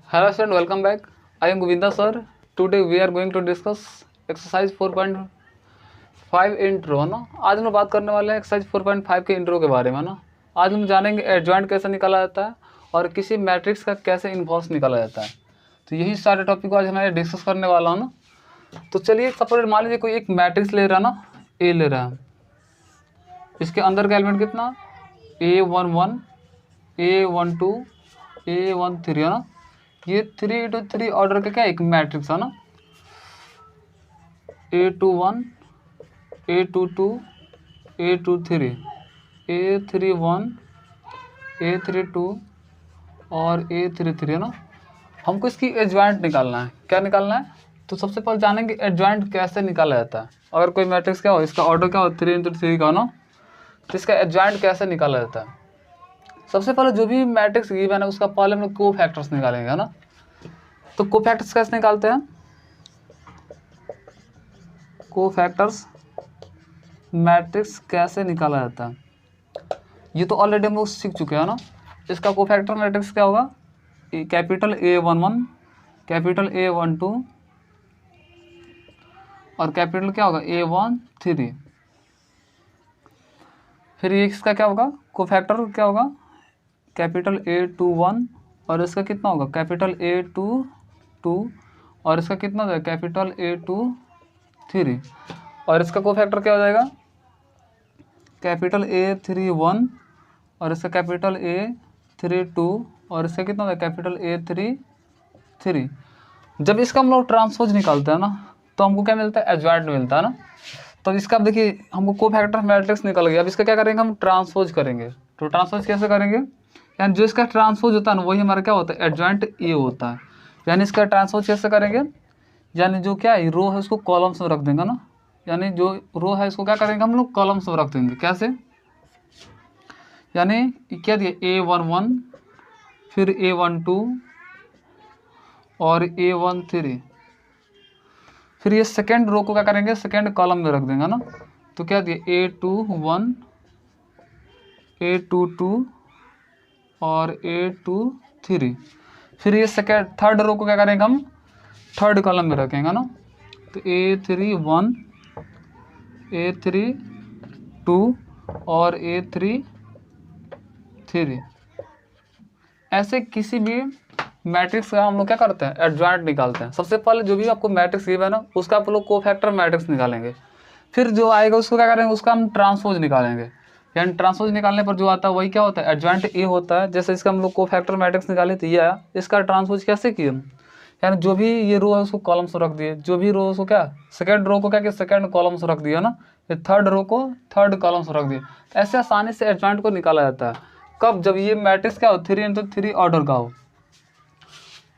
Hello student, welcome back. I am Govinda sir. Today we are going to discuss exercise 4.5 intro है ना। आज हम बात करने वाले हैं एक्सरसाइज 4.5 के इंट्रो के बारे में ना। आज हम जानेंगे एडजॉइंट कैसे निकाला जाता है और किसी मैट्रिक्स का कैसे इन्वर्स निकाला जाता है। तो यही सारे टॉपिक को आज मैं डिस्कस करने वाला हूँ ना। तो चलिए सपोज मान लीजिए कोई एक मैट्रिक्स ले रहा है ना, ए ले रहा है। इसके अंदर का एलिमेंट कितना, A11, A12, A13 है ना। ये 3x3 ऑर्डर का क्या एक मैट्रिक्स है ना। A21, A22, A23, A31, A32 और A33 है ना। हमको इसकी एडजॉइंट निकालना है। क्या निकालना है? तो सबसे पहले जानेंगे एडजॉइंट कैसे निकाला जाता है। अगर कोई मैट्रिक्स क्या हो, इसका ऑर्डर क्या हो 3x3 का ना, तो इसका एडजॉइंट कैसे निकाला जाता है। सबसे पहले जो भी मैट्रिक्स गिवन है उसका पहले हम लोग कोफैक्टर्स निकालेंगे ना। तो कोफैक्टर्स कैसे निकालते हैं? कोफैक्टर्स मैट्रिक्स कैसे निकाला जाता है ये तो ऑलरेडी हम लोग सीख चुके हैं ना। इसका कोफैक्टर मैट्रिक्स क्या होगा, कैपिटल A11, कैपिटल A12 और कैपिटल क्या होगा A13। फिर ये इसका क्या होगा, कोफैक्टर क्या होगा, कैपिटल A21 और इसका कितना होगा कैपिटल A22 और इसका कितना होगा कैपिटल A23 और इसका कोफैक्टर क्या हो जाएगा कैपिटल A31 और इसका कैपिटल A32 और इसका कितना होगा कैपिटल A33। जब इसका हम लोग ट्रांसपोज निकालते हैं ना तो हमको क्या मिलता है, एडजॉइंट मिलता है ना। तो इसका अब देखिए हमको कोफैक्टर मैट्रिक्स निकल गया। अब इसका क्या करेंगे, हम ट्रांसपोज करेंगे। तो ट्रांसपोज कैसे करेंगे, यानी जो इसका ट्रांसपोज होता है ना वही हमारा क्या होता है, एडजॉइंट ए होता है। यानी इसका ट्रांसपोज कैसे करेंगे, यानी जो क्या है रो है उसको कॉलम्स में रख देंगे ना। यानी जो रो है इसको क्या करेंगे हम लोग कॉलम्स में रख देंगे। कैसे, यानी क्या दिया A11, फिर A12 और A13। फिर ये सेकेंड रो को क्या करेंगे, सेकेंड कॉलम में रख देंगे ना। तो क्या दिया A21, A22 और A23। फिर ये सेकेंड थर्ड रो को क्या करेंगे, हम थर्ड कॉलम में रखेंगे ना। तो A31, A32 और A33। ऐसे किसी भी मैट्रिक्स का हम लोग क्या करते हैं, एडजॉइंट निकालते हैं। सबसे पहले जो भी आपको मैट्रिक्स गिवन है ना उसका आप लोग कोफैक्टर मैट्रिक्स निकालेंगे। फिर जो आएगा उसको क्या करेंगे, उसका हम ट्रांसपोज निकालेंगे। यानी ट्रांसपोज निकालने पर जो आता है वही क्या होता है, एडजॉइंट ए होता है। जैसे इसका हम लोग कोफैक्टर मैट्रिक्स निकाले तो ये आया। इसका ट्रांसपोज कैसे किए हम, यानी जो भी ये रो है उसको कॉलम्स रख दिए, जो भी रो उसको क्या सेकंड रो को क्या कि सेकंड कॉलम्स रख दिया ना, ये थर्ड रो को थर्ड कॉलम्स रख दिए। ऐसे आसानी से एडजॉइंट को निकाला जाता है। कब, जब ये मैट्रिक्स क्या हो 3x3 ऑर्डर का हो।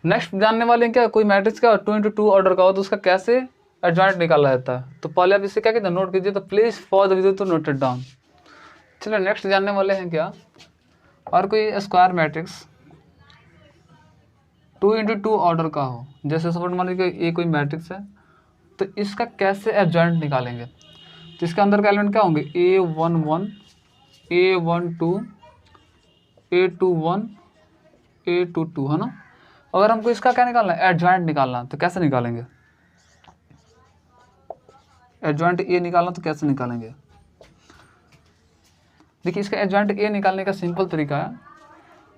नेक्स्ट जानने वाले हैं क्या, कोई मैट्रिक्स क्या हो 2x2 ऑर्डर का हो तो उसका कैसे एडजॉइंट निकाला जाता है। तो पहले आप इसे क्या कहते हैं, नोट कीजिए। तो प्लीज फॉर द वीडियो तो नोट इट डाउन। चलिए नेक्स्ट जानने वाले हैं क्या, और कोई स्क्वायर मैट्रिक्स 2x2 ऑर्डर का हो। जैसे सपोज मान लीजिए ये कोई मैट्रिक्स है, तो इसका कैसे एडजॉइंट निकालेंगे। तो इसके अंदर का एलिमेंट क्या होंगे, A11, A12, A21, A22 है ना। अगर हमको इसका क्या निकालना है, एडजॉइंट निकालना, तो कैसे निकालेंगे, एडजॉइंट ए निकालना तो कैसे निकालेंगे। देखिए इसका एडजॉइंट ए निकालने का सिंपल तरीका है।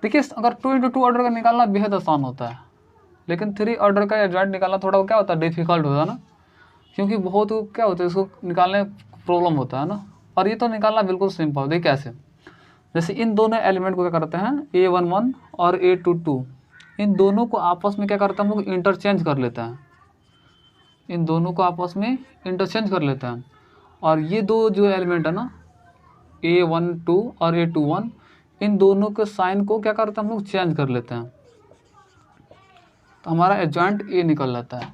देखिए अगर 2x2 ऑर्डर का निकालना बेहद आसान होता है, लेकिन 3 ऑर्डर का एडजॉइंट निकालना थोड़ा क्या होता है, डिफिकल्ट होता है ना। क्योंकि बहुत क्या होता है इसको निकालने प्रॉब्लम होता है ना। और ये तो निकालना बिल्कुल सिंपल। देखिए कैसे, जैसे इन दोनों एलिमेंट को क्या करते हैं A11 और A22, इन दोनों को आपस में क्या करते हैं हम लोग इंटरचेंज कर लेते हैं। इन दोनों को आपस में इंटरचेंज कर लेते हैं। और ये दो जो एलिमेंट है ना A12 और A21, इन दोनों के साइन को क्या करते हैं हम लोग चेंज कर लेते हैं। तो हमारा एडजॉइंट ए निकल जाता है।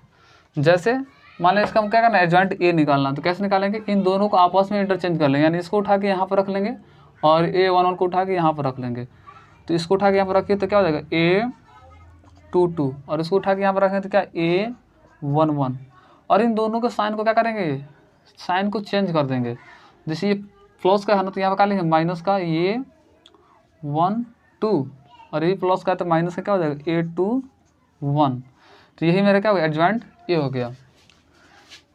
जैसे मान लें इसका हम क्या करना है, एडजॉइंट ए निकालना, तो कैसे निकालेंगे, इन दोनों को आपस में इंटरचेंज कर लेंगे। यानी इसको उठा के यहाँ पर रख लेंगे और A11 को उठा के यहाँ पर रख लेंगे। तो इसको उठा के यहाँ पर रखिए तो क्या हो जाएगा A22 और इसको उठा के यहाँ पर रखेंगे तो क्या A11। और इन दोनों के साइन को क्या करेंगे, साइन को चेंज कर देंगे। जैसे ये प्लस का है ना तो यहाँ पर क्या लेंगे माइनस का, A12 और ये प्लस का है तो माइनस का क्या हो जाएगा A22 1, तो यही मेरा क्या हो गया, एडजॉइंट ए हो गया।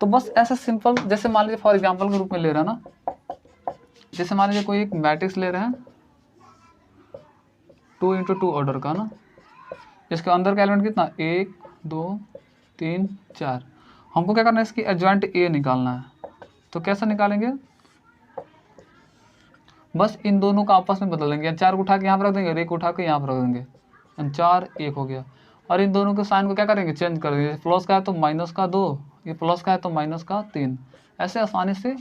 तो बस ऐसा सिंपल, जैसे मान लीजिए फॉर एग्जांपल के रूप में ले रहा है ना, जैसे मान लीजिए कोई एक मैट्रिक्स ले रहे हैं 2 × 2 ऑर्डर का ना, इसके अंदर का एलिमेंट कितना, 1 2 3 4, हमको क्या करना है, इसकी एडजॉइंट ए निकालना है। तो कैसे निकालेंगे, बस इन दोनों का आपस में बदल देंगे, 4 को उठा के यहाँ पर रख देंगे और 1 उठा के यहाँ पर रख देंगे, 4 1 हो गया। और इन दोनों के साइन को क्या करेंगे, चेंज कर देंगे, प्लस का है तो माइनस का 2, ये प्लस का है तो माइनस का 3। ऐसे आसानी से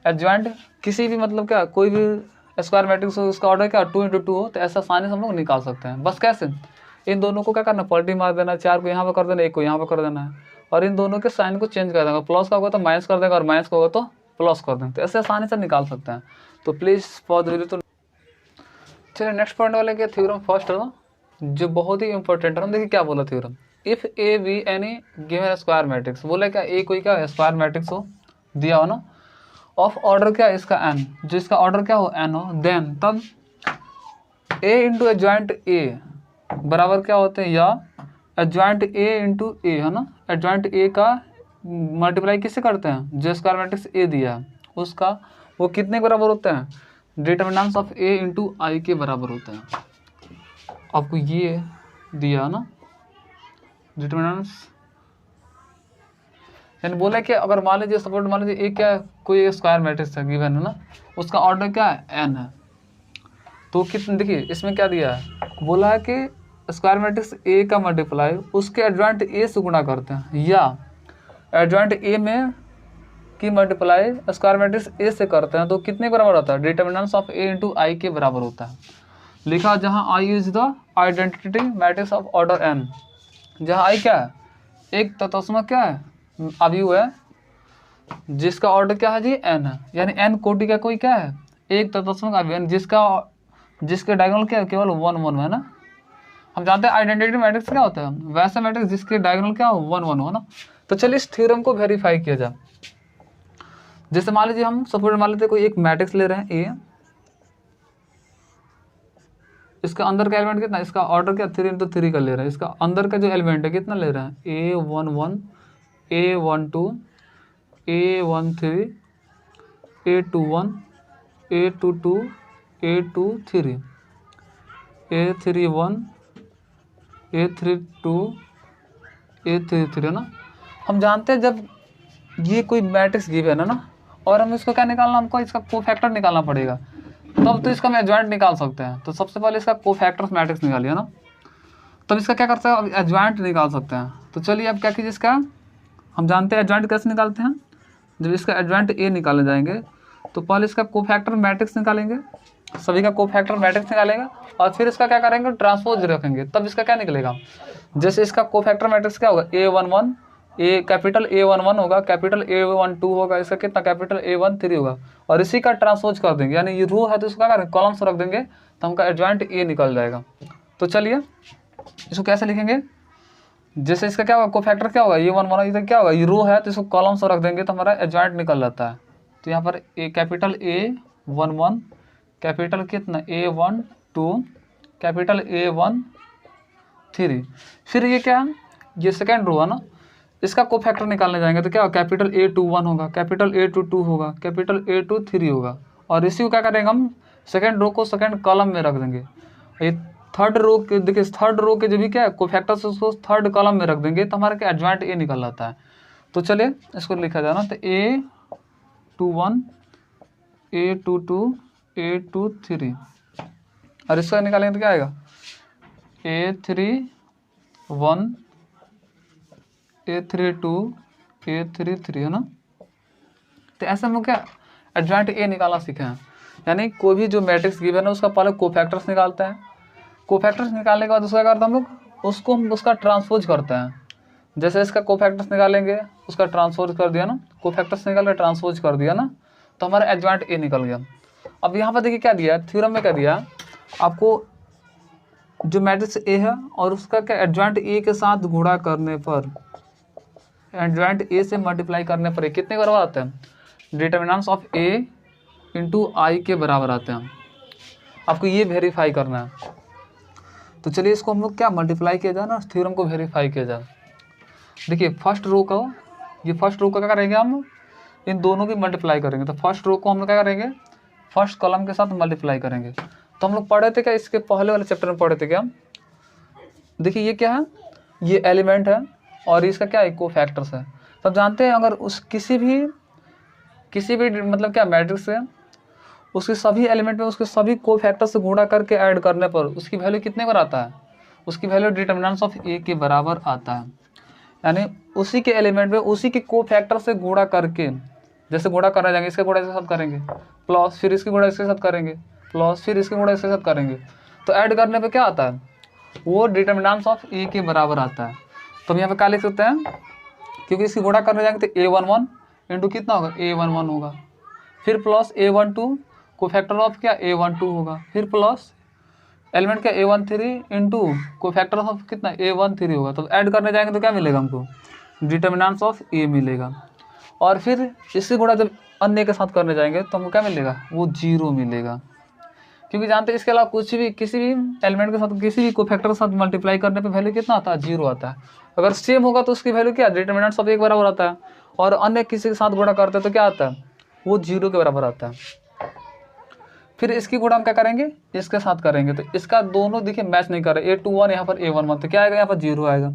एडजॉइंट किसी भी मतलब क्या कोई भी स्क्वायर मैट्रिक्स हो, उसका ऑर्डर क्या 2 × 2 हो, तो ऐसे आसानी से हम लोग निकाल सकते हैं। बस कैसे, इन दोनों को क्या करना, पलटी मार देना, 4 को यहाँ पर कर देना, 1 को यहाँ पर कर देना है, और इन दोनों के साइन को चेंज कर देंगे, प्लस का होगा तो माइनस कर देगा और माइनस का होगा तो प्लस कर देंगे, तो ऐसे आसानी से निकाल सकते हैं। तो प्लीज़ पॉज वीडियो। तो चलिए नेक्स्ट पॉइंट वाले क्या, थ्योरम फर्स्ट है जो बहुत ही इंपॉर्टेंट है। देखिए क्या बोला theorem, if A be any given square matrix, बोले क्या ए कोई क्या स्क्वायर मैट्रिक्स हो दिया हो ना, ऑफ ऑर्डर क्या इसका एन, जो इसका ऑर्डर क्या हो एन हो, देन तब ए इंटू एडजॉइंट ए बराबर क्या होते हैं, या एडजॉइंट ए इंटू ए है ना, एडजॉइंट ए का मल्टीप्लाई किससे करते हैं, जो स्क्वायर मैट्रिक्स ए दिया है उसका, वो कितने के बराबर होते हैं, determinants of A into I के बराबर होते हैं। आपको ये दिया ना डिटर्मिनेंट्स, यानी बोला कि अगर मान लीजिए सपोर्ट मान लीजिए एक क्या कोई स्क्वायर मैट्रिक्स है गिवन है ना, उसका ऑर्डर क्या है एन है, तो कितने, देखिए इसमें क्या दिया है, बोला है कि स्क्वायर मैट्रिक्स ए का मल्टीप्लाई उसके एडजॉइंट ए से गुणा करते हैं, या एडजॉइंट ए में की मल्टीप्लाई स्क्वायर मैट्रिक्स ए से करते हैं, तो कितने बराबर होता है, determinants of A into I के बराबर होता है। लिखा जहाँ I is the identity matrix of order N, जहाँ आई क्या है, एक तत्सम क्या है, अवयव है जिसका ऑर्डर क्या है जी एन है, यानी एन कोटि का कोई क्या है, एक तत्सम अवयव जिसके डायगोनल क्या है, केवल 1 1 है ना। हम जानते हैं आइडेंटिटी मैट्रिक्स क्या होता है, वैसा मैट्रिक्स जिसके डायगोनल क्या हो 1 1 हो ना। तो चलिए इस थ्योरम को वेरीफाई किया जाए। जैसे मान लीजिए हम सपोज मान लेते कोई एक मैट्रिक्स ले रहे हैं ए, इसका अंदर का एलिमेंट कितना, इसका ऑर्डर क्या 3 × 3 का ले रहा है, इसका अंदर का जो एलिमेंट है कितना ले रहा है, A11 A12 A13 A21 A22 A23 A31 A32 A33 है ना। हम जानते हैं जब ये कोई मैट्रिक्स गिवन है ना, और हम इसको क्या निकालना, हमको इसका कोफैक्टर निकालना पड़ेगा, तब तो इसका हम एडजॉइंट निकाल सकते हैं। तो सबसे पहले इसका कोफैक्टर्स मैट्रिक्स निकालिए ना, तब इसका क्या करते हैं, अब एडजॉइंट निकाल सकते हैं। तो चलिए अब क्या कीजिए, इसका हम जानते हैं एडजॉइंट कैसे निकालते हैं, जब इसका एडजॉइंट ए निकाले जाएंगे तो पहले इसका कोफैक्टर मैट्रिक्स निकालेंगे, सभी का कोफैक्टर मैट्रिक्स निकालेंगे, और फिर इसका क्या करेंगे, ट्रांसपोज रखेंगे, तब इसका क्या निकलेगा। जैसे इसका कोफैक्टर मैट्रिक्स क्या होगा, A11 ए कैपिटल A11 होगा, कैपिटल A12 होगा, इसका कितना कैपिटल A13 होगा, और इसी का ट्रांसपोज कर देंगे, यानी ये रो है तो इसका क्या करेंगे, कॉलम्स रख देंगे, तो हमका एडजॉइंट ए निकल जाएगा। तो चलिए इसको कैसे लिखेंगे, जैसे इसका क्या होगा, कोफैक्टर क्या होगा A11, इधर क्या होगा, ये रो है तो इसको कॉलम्स रख देंगे तो हमारा एडजॉइंट निकल जाता है। तो यहाँ पर ए कैपिटल A11 कैपिटल कितना A12 कैपिटल A13, फिर ये क्या, ये सेकेंड रो है ना, इसका कोफैक्टर निकालने जाएंगे तो क्या होगा, कैपिटल A21 होगा, कैपिटल A22 होगा, कैपिटल A23 होगा, और इसी को क्या करेंगे हम, सेकेंड रो को सेकेंड कॉलम में रख देंगे। ये थर्ड रो के, देखिए थर्ड रो के जो भी क्या है कोफैक्टर्स उसको थर्ड कॉलम में रख देंगे, तो हमारा क्या एडजॉइंट ए निकल जाता है। तो चलिए इसको लिखा जाए ना, तो A21 A22 A23, और इसका निकालेंगे तो क्या आएगा, A31 A32 A33 है ना। तो ऐसे हम लोग क्या एडजॉइंट ए निकालना सीखे हैं, यानी कोई भी जो मैट्रिक्स गिवन है उसका पहले कोफैक्टर्स निकालते हैं, कोफैक्टर्स निकालने के बाद उसका करते हम लोग उसको उसका ट्रांसपोज करते हैं। जैसे इसका कोफैक्टर्स निकालेंगे, उसका ट्रांसपोज कर दिया ना, कोफैक्टर्स निकाल के ट्रांसपोज कर दिया ना, तो हमारा एडजॉइंट ए निकल गया। अब यहाँ पर देखिए क्या दिया, थ्योरम में क्या दिया आपको, जो मैट्रिक्स ए है और उसका क्या एडजॉइंट ए के साथ गुणा करने पर, एडजॉइंट ए से मल्टीप्लाई करने पर कितने के बराबर आते हैं, determinants of A into I के बराबर आते हैं। आपको ये वेरीफाई करना है। तो चलिए इसको हम लोग क्या मल्टीप्लाई किया जाए ना, थ्योरम को वेरीफाई किया जाए। देखिए फर्स्ट रो का, ये फर्स्ट रो का क्या करेंगे हम, इन दोनों की मल्टीप्लाई करेंगे। तो फर्स्ट रो को हम लोग क्या करेंगे, फर्स्ट कॉलम के साथ मल्टीप्लाई करेंगे। तो हम लोग पढ़े थे क्या, इसके पहले वाले चैप्टर में पढ़े थे क्या। देखिए ये क्या है, ये एलिमेंट है और इसका क्या है, कोफैक्टर्स है। तो आप जानते हैं अगर उस किसी भी मतलब क्या मैट्रिक्स है, उसके सभी एलिमेंट में उसके सभी कोफैक्टर से गुणा करके ऐड करने पर उसकी वैल्यू कितने पर आता है, उसकी वैल्यू डिटर्मिनेंट्स ऑफ ए के बराबर आता है। यानी उसी के एलिमेंट में उसी के कोफैक्टर से गुणा करके, जैसे गुणा करने जाएंगे इसके गुणा इसके साथ करेंगे, प्लस फिर इसके गुणा इसके साथ करेंगे, प्लस फिर इसके गुणा इसके साथ करेंगे, तो ऐड करने पे क्या आता है, वो डिटर्मिनेंट्स ऑफ ए के बराबर आता है। तो हम यहाँ पे क्या लिख सकते हैं, क्योंकि इसकी गुणा करने जाएंगे तो A11 इंटू कितना होगा, A11 होगा, फिर प्लस A12 कोफैक्टर ऑफ क्या A12 होगा, फिर प्लस एलिमेंट क्या A13 इंटू कोफैक्टर ऑफ कितना A13 होगा। तो ऐड करने जाएंगे तो क्या मिलेगा हमको, डिटर्मिनेंट्स ऑफ ए मिलेगा। और फिर इसकी गुणा जब अन्य के साथ करने जाएंगे तो हमको क्या मिलेगा, वो 0 मिलेगा। क्योंकि जानते हैं इसके अलावा कुछ भी किसी भी एलिमेंट के साथ किसी भी कोफैक्टर के साथ मल्टीप्लाई करने पे वैल्यू कितना आता है, 0 आता है। अगर सेम होगा तो उसकी वैल्यू क्या, डिटर्मिनेंट्स ऑफ ए के बराबर आता है, और अन्य किसी के साथ गुणा करते हैं तो क्या आता है, वो 0 के बराबर आता है। फिर इसकी गुणा हम क्या करेंगे, इसके साथ करेंगे, तो इसका दोनों देखिए मैच नहीं कर रहे, A21 यहाँ पर A11, तो क्या आएगा यहाँ पर 0 आएगा।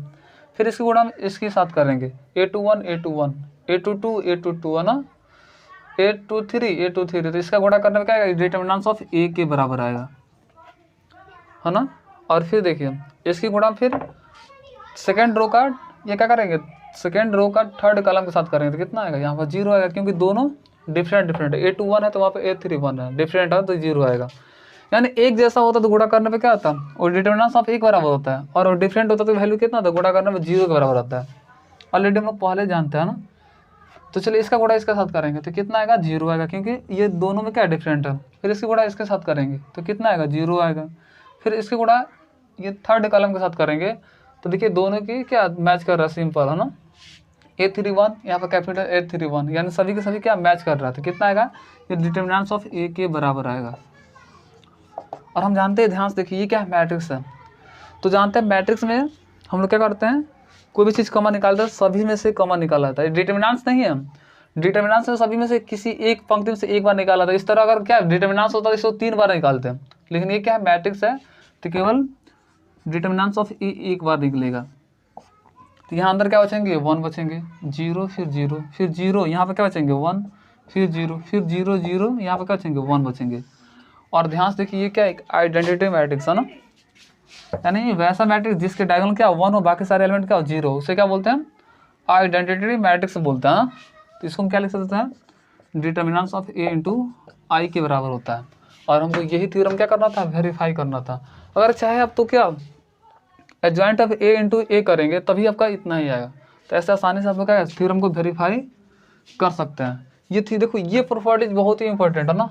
फिर इसकी गुणा हम इसके साथ करेंगे, A21 A22 A22 है ना, A23 तो इसका गुणा करने में क्या आएगा, डिटर्मिनेंट्स ऑफ ए के बराबर आएगा, है ना। और फिर देखिए इसकी गुणा फिर सेकेंड रो का ये क्या करेंगे, सेकेंड रो का थर्ड कॉलम के साथ करेंगे तो कितना आएगा, यहाँ पर 0 आएगा, क्योंकि दोनों डिफरेंट है। A21 है तो वहाँ पे A31 है, डिफरेंट है तो 0 आएगा। यानी एक जैसा होता तो गुणा करने पे क्या आता है, और डिटर्मिनेंट्स ऑफ एक बराबर होता है, और डिफरेंट होता तो वैल्यू कितना होता है, गुणा करने में 0 के बराबर आता है। ऑलरेडी हम लोग पहले जानते हैं ना। तो चलिए इसका गुणा इसके साथ करेंगे तो कितना आएगा, 0 आएगा, क्योंकि ये दोनों में क्या डिफरेंट है। फिर इसकी गुणा इसके साथ करेंगे तो कितना आएगा, 0 आएगा। फिर इसकी गुणा ये थर्ड कॉलम के साथ करेंगे तो देखिए दोनों की क्या मैच कर रहा है, सिंपल है ना। A31 यहाँ पर कैपिटल A31, यानी सभी के सभी क्या मैच कर रहा था, कितना आएगा, ये डिटर्मिनेंट्स ऑफ ए के बराबर आएगा। और हम जानते हैं, ध्यान से देखिए ये क्या है, मैट्रिक्स है। तो जानते हैं मैट्रिक्स में हम लोग क्या करते हैं, कोई भी चीज़ कॉमन निकालते हैं, सभी में से कॉमन निकाला जाता है। डिटर्मिनेंट्स नहीं है, डिटर्मिनेंट्स में सभी में से किसी एक पंक्ति में से एक बार निकाला था। इस तरह अगर क्या डिटर्मिनेंट्स होता है इसको 3 बार निकालते हैं, लेकिन ये क्या है, मैट्रिक्स है तो केवल डिटर्मिनेंट्स ऑफ ए एक बार निकलेगा। तो यहाँ अंदर क्या बचेंगे, 1 बचेंगे, 0 फिर 0 फिर 0, यहाँ पे क्या बचेंगे 1 फिर 0 फिर 0 0, यहाँ पे क्या बचेंगे 1 बचेंगे। और ध्यान से देखिए ये क्या एक आइडेंटिटी मैट्रिक्स है ना, यानी वैसा मैट्रिक्स जिसके डायगोनल क्या 1 हो, बाकी सारे एलिमेंट क्या हो 0, उसे क्या बोलते हैं, आइडेंटिटी मैट्रिक्स बोलते हैं। तो इसको हम क्या लिख सकते हैं, determinants of A into I के बराबर होता है। और हमको यही थ्योरम क्या करना था, वेरीफाई करना था। अगर चाहे आप तो क्या एडजॉइंट ऑफ ए इंटू ए करेंगे तभी आपका इतना ही आएगा। तो ऐसे आसानी से आप लोग क्या थ्योरम को वेरीफाई कर सकते हैं। ये थी देखो, ये प्रॉपर्टीज बहुत ही इंपॉर्टेंट है ना,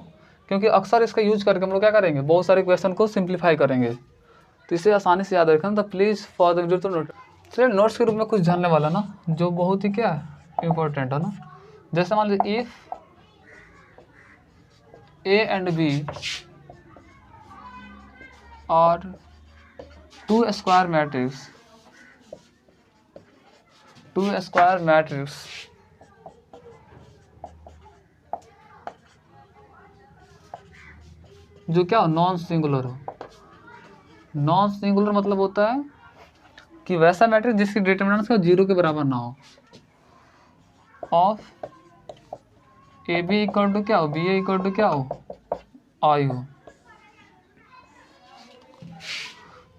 क्योंकि अक्सर इसका यूज करके हम लोग क्या करेंगे, बहुत सारे क्वेश्चन को सिंप्लीफाई करेंगे। तो इसे आसानी से याद रखें। तो प्लीज़ फॉर द वीडियो तो नोट, चलिए नोट्स के रूप में कुछ जानने वाला ना जो बहुत ही क्या इंपॉर्टेंट है ना। जैसे मान लीजिए इफ ए एंड बी और 2 स्क्वायर मैट्रिक्स जो क्या हो, नॉन सिंगुलर हो। नॉन सिंगुलर मतलब होता है कि वैसा मैट्रिक्स जिसकी डिटर्मिनेंट्स का 0 के बराबर ना हो, of A B equal to क्या हो, बी ए इक्वल टू क्या हो, आई हो,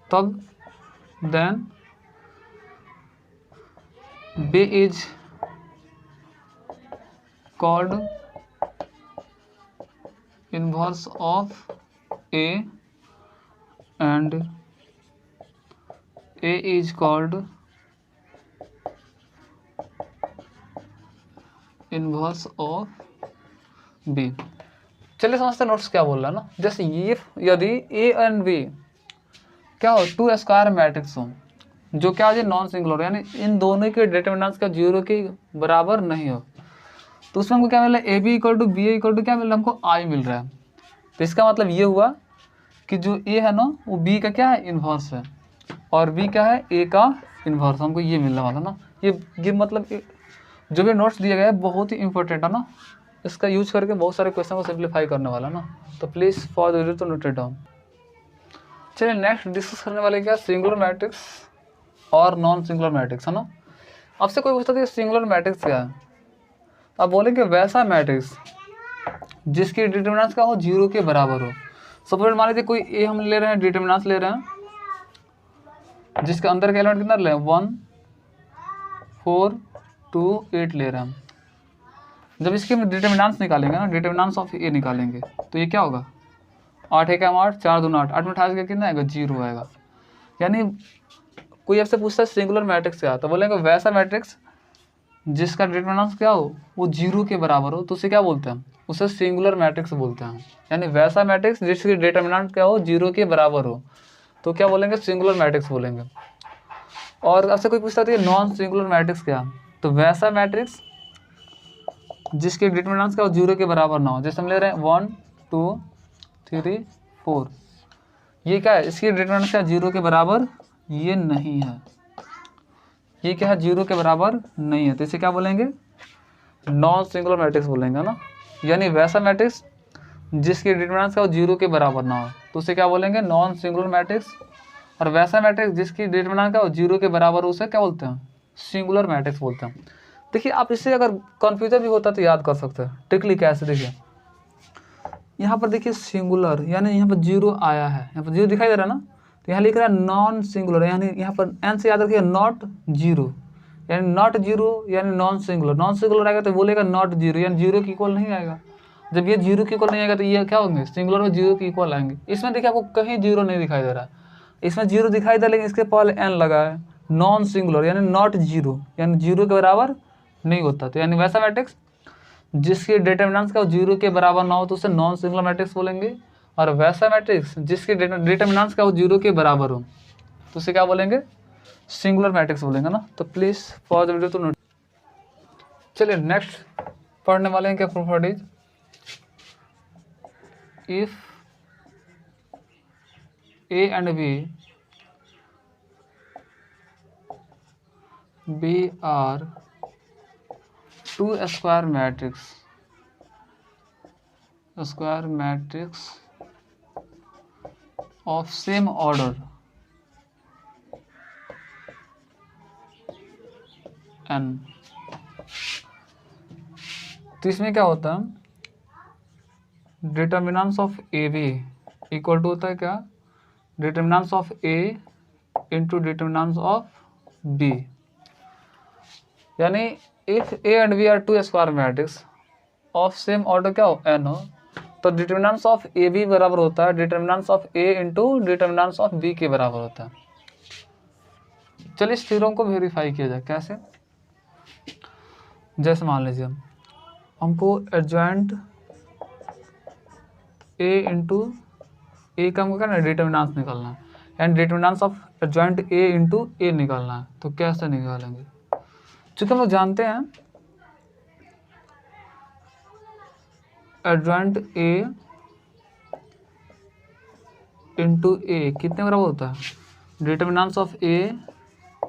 तब then B is called inverse of A and A is called inverse of B। चलिए समझते हैं नोट्स क्या बोल रहा है ना। जैसे ये यदि A एंड B क्या हो, 2 स्क्वायर मैट्रिक्स हो जो क्या हो, नॉन सिंगुलर, यानी इन दोनों के डिटर्मिनेंट्स का 0 के बराबर नहीं हो, तो उसमें हमको क्या मिल रहा है, A B equal to B A equal to क्या मिल रहा है, हमको आई मिल रहा है। तो इसका मतलब ये हुआ कि जो ए है ना वो बी का क्या है, इन्वर्स है, और बी क्या है, ए का इन्वर्स। हमको ये मिलने वाला ना, ये मतलब जो भी नोट्स दिया गया है बहुत ही इंपॉर्टेंट है ना, इसका यूज करके बहुत सारे क्वेश्चन को सिंप्लीफाई करने वाला ना, तो प्लीज़ फॉर द वीडियो तो नोट इट डाउन। चलिए नेक्स्ट डिस्कस करने वाले क्या, सिंगुलर मैट्रिक्स और नॉन सिंगुलर मैट्रिक्स है ना। आपसे कोई पूछता था सिंगुलर मैट्रिक्स क्या है, आप बोलेंगे वैसा मैट्रिक्स जिसकी डिटर्मिनेंट्स का हो 0 के बराबर हो। सपोज मान लीजिए कोई ए हम ले रहे हैं, डिटर्मिनेंट्स ले रहे हैं, जिसके अंदर के एलिमेंट कितना ले, 1 4 2 8 ले रहे हैं हम। जब इसके हम डिटर्मिनेंट्स निकालेंगे ना, डिटर्मिनेंट्स ऑफ ए निकालेंगे, तो ये क्या होगा, 8 एक 8 4 2 8, 8 में 28 का कितना आएगा, 0 आएगा। यानी कोई आपसे पूछता है सिंगुलर मैट्रिक्स क्या, तो बोलेंगे वैसा मैट्रिक्स जिसका डिटर्मिनेंट्स क्या हो वो 0 के बराबर हो, तो उसे क्या बोलते हैं, उसे सिंगुलर मैट्रिक्स बोलते हैं। यानी वैसा मैट्रिक्स जिसकी डिटर्मिनेंट क्या हो 0 के बराबर हो, तो क्या बोलेंगे, सिंगुलर मैट्रिक्स बोलेंगे। और आपसे कोई पूछता है नॉन सिंगुलर मैट्रिक्स क्या, तो वैसा मैट्रिक्स जिसके डिटर्मिनेंट्स क्या हो 0 के बराबर ना हो। जैसे हम ले रहे हैं 1 2 3 4, ये क्या है, इसकी डिटर्मिनेंट्स क्या 0 के बराबर ये नहीं है, ये क्या है 0 के बराबर नहीं है, तो इसे क्या बोलेंगे, नॉन सिंगुलर मैट्रिक्स बोलेंगे ना। यानी वैसा मैट्रिक्स जिसकी डिटर्मिनेंट्स का 0 के बराबर ना हो, तो उसे क्या बोलेंगे, नॉन सिंगुलर मैट्रिक्स। और वैसा मैट्रिक्स जिसकी डिटर्मिनेंट का 0 के बराबर हो, उसे क्या बोलते हैं, सिंगुलर मैट्रिक्स बोलते हैं। देखिए आप इससे अगर कन्फ्यूजन भी होता है तो याद कर सकते हैं ट्रिकली कैसे। देखिए यहाँ पर देखिए सिंगुलर, यानी यहाँ पर 0 आया है, यहाँ पर 0 दिखाई दे रहा है ना, तो यहाँ लिख रहा है नॉन सिंगुलर, यानी यहाँ पर एन से याद रखिए नॉट 0, यानी नॉट 0 यानी नॉन सिंगुलर। नॉन सिंगुलर आएगा तो बोलेगा नॉट 0, यानी 0 के इक्वल नहीं आएगा। जब ये 0 के इक्वल नहीं आएगा तो ये क्या होंगे, सिंगुलर में 0 के इक्वल आएंगे। इसमें देखिए आपको कहीं 0 नहीं दिखाई दे रहा है, इसमें 0 दिखाई दे, लेकिन इसके पहले एन लगा है, नॉन सिंगुलर यानी नॉट 0, यानी 0 के बराबर नहीं होता। तो यानी वैसा मैट्रिक्स जिसकी डिटर्मिनेंट्स का 0 के बराबर ना हो, तो उसे नॉन सिंगुलर मैट्रिक्स बोलेंगे। और वैसा मैट्रिक्स जिसकी डिटर्मिनेंट्स का 0 के बराबर हो, तो उसे क्या बोलेंगे, सिंगुलर मैट्रिक्स बोलेंगे ना। तो प्लीज़ फॉर द वीडियो तो नोट। चलिए नेक्स्ट पढ़ने वाले हैं क्या, properties. If A and B are 2 square matrix of same order n, तो इसमें क्या होता है, determinants of A B equal to होता है क्या, determinants of A into determinants of B. यानी if A and B are 2 square matrix of same order क्या हो, n हो, तो डिटर्मिनेंट्स ऑफ ए बी बराबर होता है determinants of A into determinants of B के बराबर होता है। चलिए इस थ्योरम को वेरीफाई किया जाए, कैसे। जैसे मान लीजिए हमको एडजॉइंट ए इंटू ए का हमको क्या ना डिटर्मिनेंट्स निकालना है, and determinants of adjoint A into A निकालना है। तो कैसे निकालेंगे, चूँकि हम लोग जानते हैं एडजॉइंट ए इंटू ए कितने बराबर होता है, determinants of A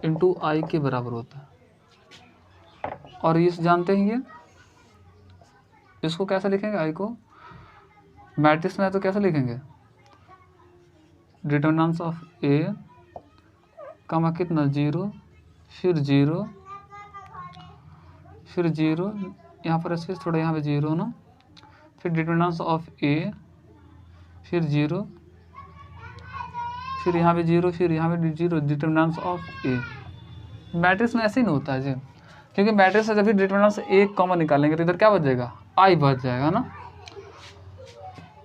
into I के बराबर होता है। और ये जानते हैं ये, इसको कैसे लिखेंगे, आई को मैट्रिक्स में है तो कैसे लिखेंगे, डिटर्मिनेंट्स ऑफ ए कमा कितना 0 फिर 0 फिर 0, यहाँ पर स्पेस थोड़ा यहाँ पे 0 ना, फिर डिटर्मिनेंट्स ऑफ ए फिर 0 फिर यहाँ पे 0 फिर यहाँ पे 0, डिटर्मिनेंट्स ऑफ ए। मैट्रिक्स में ऐसे ही नहीं होता है जी, क्योंकि मैट्रिक्स से जब भी डिटर्मिनेंट्स एक कॉमन निकालेंगे तो इधर क्या बच जाएगा, आई बच जाएगा ना।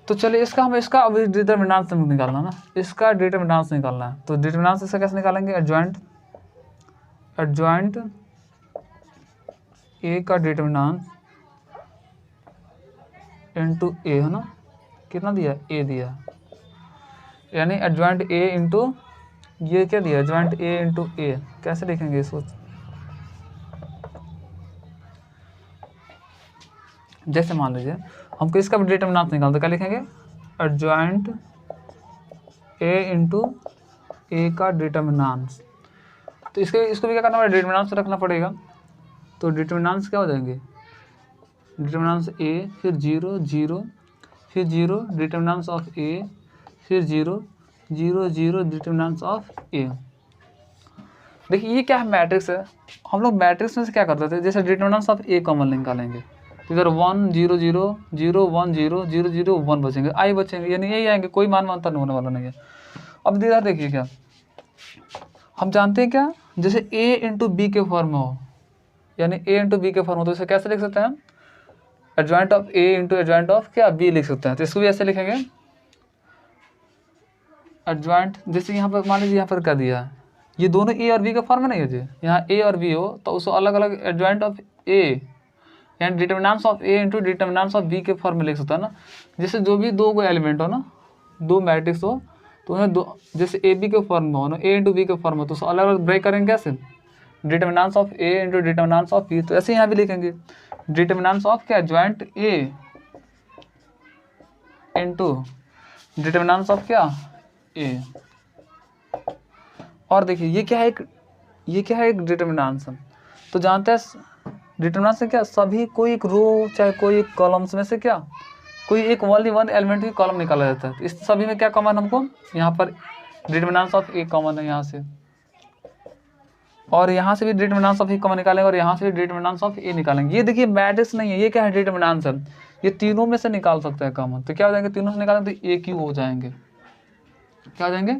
तो चलिए इसका अभी डिटर्मिनेंट्स निकालना ना, इसका डिटर्मिनेंट्स निकालना है। तो डिटर्मिनेंट्स इसका कैसे निकालेंगे, एडजॉइंट ए का डिटर्मिनेंट इंटू ए है ना, कितना दिया, ए दिया, यानी एडजॉइंट ए इंटू ये क्या दिया, एडजॉइंट ए इंटू ए। कैसे लिखेंगे इसको, जैसे मान लीजिए हमको इसका भी डिटर्मिनेंट निकालना, तो क्या लिखेंगे, एडजॉइंट ए इंटू ए का डिटर्मिनांस। तो इसको भी क्या करना पड़ेगा, डिटर्मिनांस रखना पड़ेगा। तो डिटर्मिनांस क्या हो जाएंगे, डिटर्मिनांस ए, फिर 0 0 फिर 0 डिटर्मिनांस ऑफ ए, फिर 0 0 0 डिटर्मिनांस ऑफ ए। देखिए ये क्या है, मैट्रिक्स है। हम लोग मैट्रिक्स में से क्या करते थे, जैसे डिटर्मिनांस ऑफ ए कॉमन निकालेंगे तो इधर 1 0 0 0 1 0 0 0 1 बचेंगे, आई बचेंगे, यानी यही आएंगे, कोई मान अंतर नहीं होने वाला नहीं है। अब इधर देखिए क्या हम जानते हैं क्या, जैसे ए इंटू बी के फॉर्म में हो, यानी ए इंटू बी के फॉर्म हो, तो इसे कैसे लिख सकते हैं हम, adjoint of A into adjoint of क्या बी लिख सकते हैं। तो इसको भी ऐसे लिखेंगे, एडजॉइंट, जैसे यहाँ पर मान लीजिए यहाँ पर क्या दिया है, ये दोनों ए और बी का फॉर्म नहीं है जी, यहाँ ए और बी हो तो उसको अलग अलग एडजॉइंट ऑफ ए यानी determinants of A into determinants of B के फॉर्म में लिख सकता है ना। जैसे जो भी दो को एलिमेंट हो ना, दो मैट्रिक्स हो तो उन्हें दो, जैसे ए बी के फॉर्म में हो ना, ए इंटू बी के फॉर्म में, तो उसको अलग अलग ब्रेक करेंगे कैसे, determinants of A into determinants of B. तो ऐसे यहाँ भी लिखेंगे डिटर्मिनांस ऑफ क्या, joint A into determinants of क्या ए। और देखिए ये क्या है, एक डिटर्मिनांस। तो जानते हैं डिटर्मिनांस से क्या, सभी कोई एक रो चाहे कोई एक कॉलम्स में से क्या कोई एक ओनली वन एलिमेंट की कॉलम निकाला जाता है। तो इस सभी में क्या कॉमन हमको, यहाँ पर डिटर्मिनांस ऑफ ए कॉमन है यहाँ से, और यहाँ से भी डिटर्मिनांस ऑफ ए कॉमन निकालेंगे, और यहाँ से भी डिटर्मिनांस ऑफ ए निकालेंगे। ये देखिए मैट्रिक्स नहीं है, ये क्या है, डिटर्मिनांस है, ये तीनों में से निकाल सकते हैं कॉमन। तो क्या हो जाएंगे, तीनों से निकालेंगे तो ए क्यू हो जाएंगे, क्या हो जाएंगे,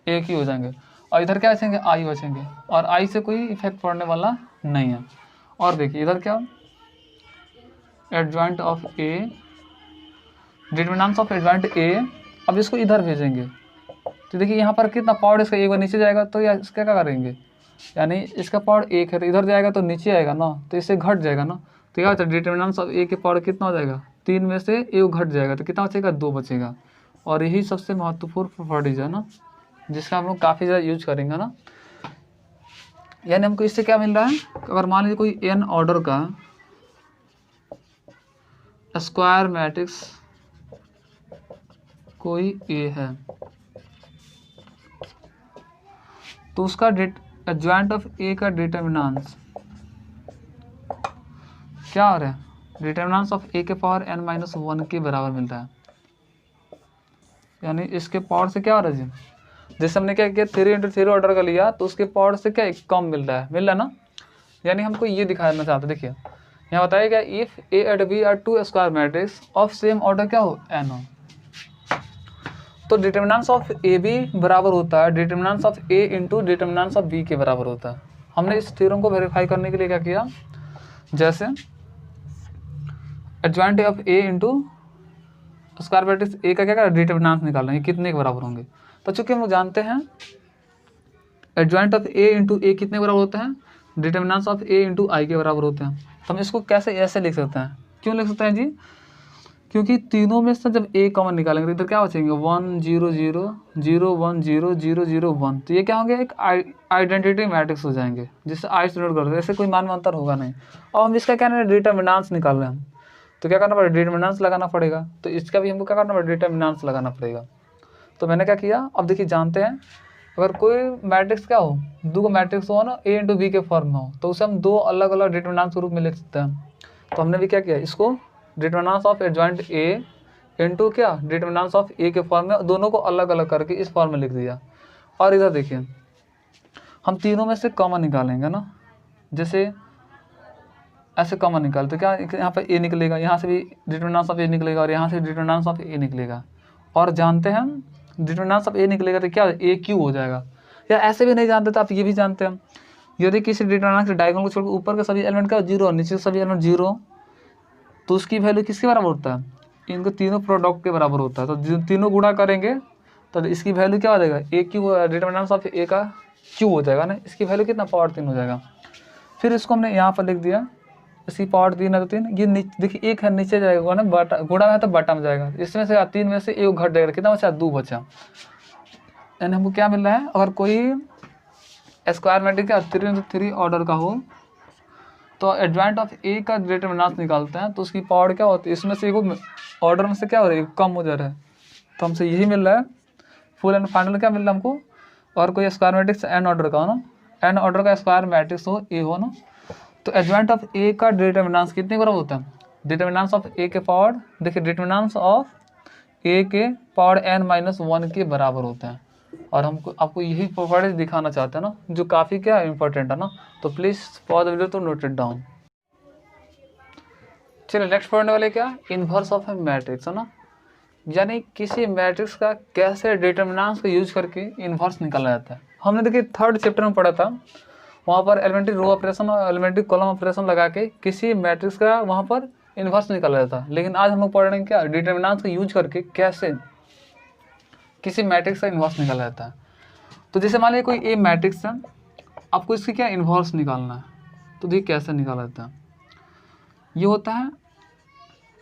ए क्यू हो जाएंगे। और इधर क्या बचेंगे, आई बचेंगे, और आई से कोई इफेक्ट पड़ने वाला नहीं है। और देखिए इधर क्या, adjoint of A, determinants of adjoint ए। अब इसको इधर भेजेंगे तो देखिए यहाँ पर कितना पावर, इसका एक बार नीचे जाएगा तो इसका क्या करेंगे, यानी इसका पावर 1 है तो इधर जाएगा तो नीचे आएगा ना, तो इससे घट जाएगा ना। तो क्या होता है, डिटर्मिनांस ऑफ ए के पावर कितना हो जाएगा, 3 में से ए घट जाएगा तो कितना बचेगा, 2 बचेगा। और यही सबसे महत्वपूर्ण प्रॉपर्टीज है ना, जिसका हम लोग काफ़ी ज़्यादा यूज करेंगे ना। यानी हमको इससे क्या मिल रहा है, अगर मान लीजिए कोई n ऑर्डर का स्क्वायर मैट्रिक्स कोई a है तो उसका एडजॉइंट ऑफ a का डिटर्मिनांस क्या हो रहा है, डिटर्मिनांस ऑफ a के पावर n-1 के बराबर मिल रहा है। यानी इसके पावर से क्या हो रहा है जी, जैसे हमने क्या किया 3 × 3 ऑर्डर का लिया तो उसके पावर से क्या कम मिल रहा है ना। यानी हमको ये दिखाना चाहते, देखिए यहाँ बताया क्या, if A and B are 2 square matrix of same order क्या हो, n हो, तो डिटर्मिनांस ऑफ ए बी बराबर होता है determinants of A into determinants of B के बराबर होता है। हमने इस थ्योरम को वेरीफाई करने के लिए क्या किया, जैसे adjoint of A into square matrix A का क्या डिटर्मिनांस निकालना है, कितने के बराबर होंगे। तो चूंकि हम लोग जानते हैं एडजॉइंट ऑफ ए इंटू ए कितने बराबर होते हैं, determinants of A into I के बराबर होते हैं। तो हम इसको कैसे ऐसे लिख सकते हैं, क्यों लिख सकते हैं जी, क्योंकि तीनों में से जब ए कॉमन निकालेंगे तो इधर क्या बचेंगे 1 0 0 0 1 0 0 0 1। तो ये क्या होंगे, एक आइडेंटिटी मैट्रिक्स हो जाएंगे जिससे आई से नोट करते हैं, ऐसे कोई मान में अंतर होगा नहीं। और हम इसका क्या है डिटर्मिनांस निकाल रहे हैं तो क्या करना पड़ेगा, डिटर्मिनांस लगाना पड़ेगा। तो इसका भी हमको क्या करना पड़ेगा, डिटर्मिनांस लगाना पड़ेगा। तो मैंने क्या किया, अब देखिए जानते हैं अगर कोई मैट्रिक्स क्या हो, दो मैट्रिक्स हो ना ए इंटू बी के फॉर्म में हो तो उसे हम दो अलग अलग डिटर्मिनांस के रूप में लिख सकते हैं। तो हमने भी क्या किया, इसको determinants of adjoint A into क्या डिटर्मिनांस ऑफ ए के फॉर्म में, दोनों को अलग अलग करके इस फॉर्म में लिख दिया। और इधर देखिए हम तीनों में से कॉमन निकालेंगे ना, जैसे ऐसे कॉमन निकाल तो क्या यहाँ पर ए निकलेगा, यहाँ से भी डिटर्मिनांस ऑफ ए निकलेगा और यहाँ से डिटर्मिनांस ऑफ ए निकलेगा। और जानते हैं हम डिटर्मिनांस ऑफ ए निकलेगा तो क्या ए क्यू हो जाएगा। या ऐसे भी नहीं जानते तो आप ये भी जानते हैं, यदि किसी डिटर्मिनेंट के डायगोनल को छोड़कर ऊपर के सभी एलिमेंट का 0 नीचे के सभी एलिमेंट 0 तो उसकी वैल्यू किसके बराबर होता है, इनको तीनों प्रोडक्ट के बराबर होता है। तो तीनों गुणा करेंगे तो इसकी वैल्यू क्या हो जाएगा, ए क्यू, डिटर्मिनेंट ऑफ ए का क्यू हो जाएगा ना, इसकी वैल्यू कितना पावर 3 हो जाएगा। फिर इसको हमने यहाँ पर लिख दिया, इसकी पावर 3 है तो 3, ये देखिए एक है नीचे जाएगा ना, बटा गुणा है तो बटा में जाएगा, इसमें से 3 में से एक घट जाएगा, कितना बचा 2 बचा। यानी हमको क्या मिल रहा है, अगर कोई स्क्वायर मैट्रिक्स का 3 × 3 ऑर्डर का हो तो एडजॉइंट ऑफ ए का डिटर्मिनेंट निकालते हैं तो उसकी पावर क्या होती है, इसमें से एक ऑर्डर में से क्या हो रहा है कम हो जा रहा है, तो हमसे यही मिल रहा है। फुल एंड फाइनल क्या मिल रहा है हमको, और कोई स्क्वायर मैट्रिक्स एन ऑर्डर का हो ना, एन ऑर्डर का स्क्वायर मैट्रिक्स हो ए हो ना, तो एडजॉइंट ऑफ ए का डिटर्मिनेंस कितने बराबर होता है, डिटर्मिनेंस ऑफ ए के पावर, देखिए डिटर्मिनेंस ऑफ ए के पावर n-1 के बराबर होता है। और हमको आपको यही प्रॉपर्टीज दिखाना चाहते हैं ना, जो काफ़ी क्या इंपॉर्टेंट है ना, तो प्लीज़ पॉज द वीडियो तो नोट इट डाउन। चलिए नेक्स्ट पढ़ने वाले क्या, इन्वर्स ऑफ ए मैट्रिक्स है ना, यानी किसी मैट्रिक्स का कैसे डिटर्मिनेंट्स को यूज करके इन्वर्स निकाला जाता है। हमने देखिए थर्ड चैप्टर में पढ़ा था, वहाँ पर एलिमेंट्री रो ऑपरेशन और एलिमेंट्री कॉलम ऑपरेशन लगा के किसी मैट्रिक्स का वहाँ पर इन्वर्स निकाला जाता है। लेकिन आज हम लोग पढ़ रहे हैं क्या, डिटर्मिनेंट्स को यूज करके कैसे किसी मैट्रिक्स का इन्वर्स निकाला जाता है। तो जैसे मान लीजिए कोई ए मैट्रिक्स है, आपको इसकी क्या इन्वर्स निकालना है, तो देखिए कैसे निकाला जाता है। ये होता है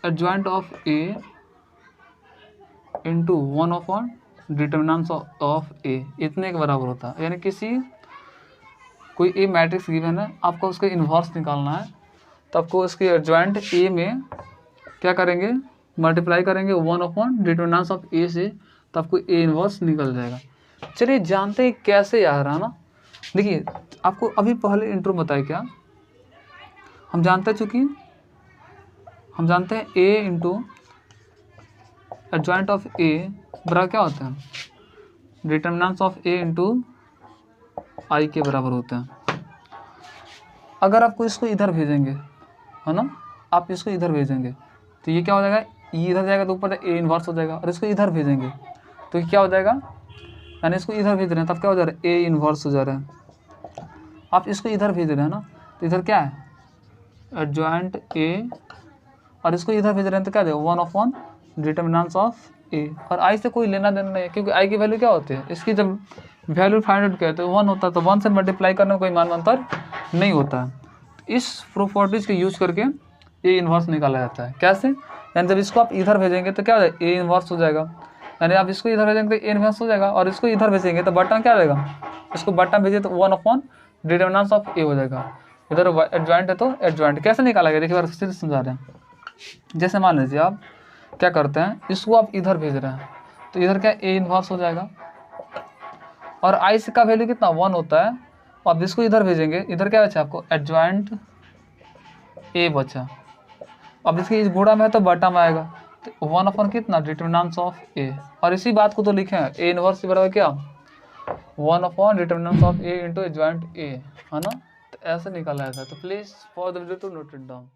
adjoint of A into 1/(1) determinants of A, इतने के बराबर होता है। यानी किसी कोई ए मैट्रिक्स गिवन है, आपको उसका इन्वर्स निकालना है, तो आपको उसके एडजॉइंट ए में क्या करेंगे, मल्टीप्लाई करेंगे 1/(1) डिटर्मिनेंट्स ऑफ ए से, तो आपको ए इन्वर्स निकल जाएगा। चलिए जानते हैं कैसे आ रहा है ना, देखिए आपको अभी पहले इंट्रो बताया क्या, हम जानते हैं, चूँकि हम जानते हैं ए इंटू एडजॉइंट ऑफ ए बराबर क्या होता है, determinants of A into I के बराबर होते हैं। अगर आपको इसको इधर भेजेंगे है ना, आप इसको इधर भेजेंगे तो ये क्या हो जाएगा, ये इधर जाएगा तो ऊपर ए इन्वर्स हो जाएगा, और इसको इधर भेजेंगे तो ये क्या हो जाएगा, यानी इसको इधर भेज रहे हैं तब क्या हो जा रहा है, ए इन्वर्स हो जा रहा है। आप इसको इधर भेज रहे हैं ना, तो इधर क्या है एडजॉइंट ए, और इसको इधर भेज रहे हैं तो क्या देगा 1/(1) डिटर्मिनेंट्स ऑफ ए, और आई से कोई लेना देना नहीं है, क्योंकि आई की वैल्यू क्या होती है, इसकी जब वैल्यू फाइंड आउट किया तो 1 होता है, तो 1 से मल्टीप्लाई करने में कोई मान अंतर नहीं होता है। इस प्रॉपर्टीज के यूज करके ए इन्वर्स निकाला जाता है। कैसे, यानी जब इसको आप इधर भेजेंगे तो क्या हो जाएगा, ए इन्वर्स हो जाएगा, यानी आप इसको इधर भेजेंगे तो ए इन्वर्स हो जाएगा, और इसको इधर भेजेंगे तो बटन क्या रहेगा, इसको बटन भेजिए तो 1/(1) डिटर्मिनेंट्स ऑफ ए हो जाएगा। इधर एडजॉइंट है तो एडजॉइंट कैसे निकाला गया, देखिए बार फिर समझा रहे हैं। जैसे मान लीजिए आप क्या करते हैं, इसको आप इधर भेज रहे हैं तो इधर क्या ए इन्वर्स हो जाएगा, और आई से का वैल्यू कितना 1 होता है, अब इसको इधर भेजेंगे, इधर क्या बचा आपको एडजॉइंट ए बचा, अब इसकी इस गुणा में है तो बटा में आएगा, तो 1/(1) कितना डिटर्मिनेंट्स ऑफ ए, और इसी बात को तो लिखे हैं ए इन्वर्स बराबर क्या 1/(1) determinants of A into adjoint A, है ना, तो ऐसे निकाला जाता है। तो please for the video to note it down.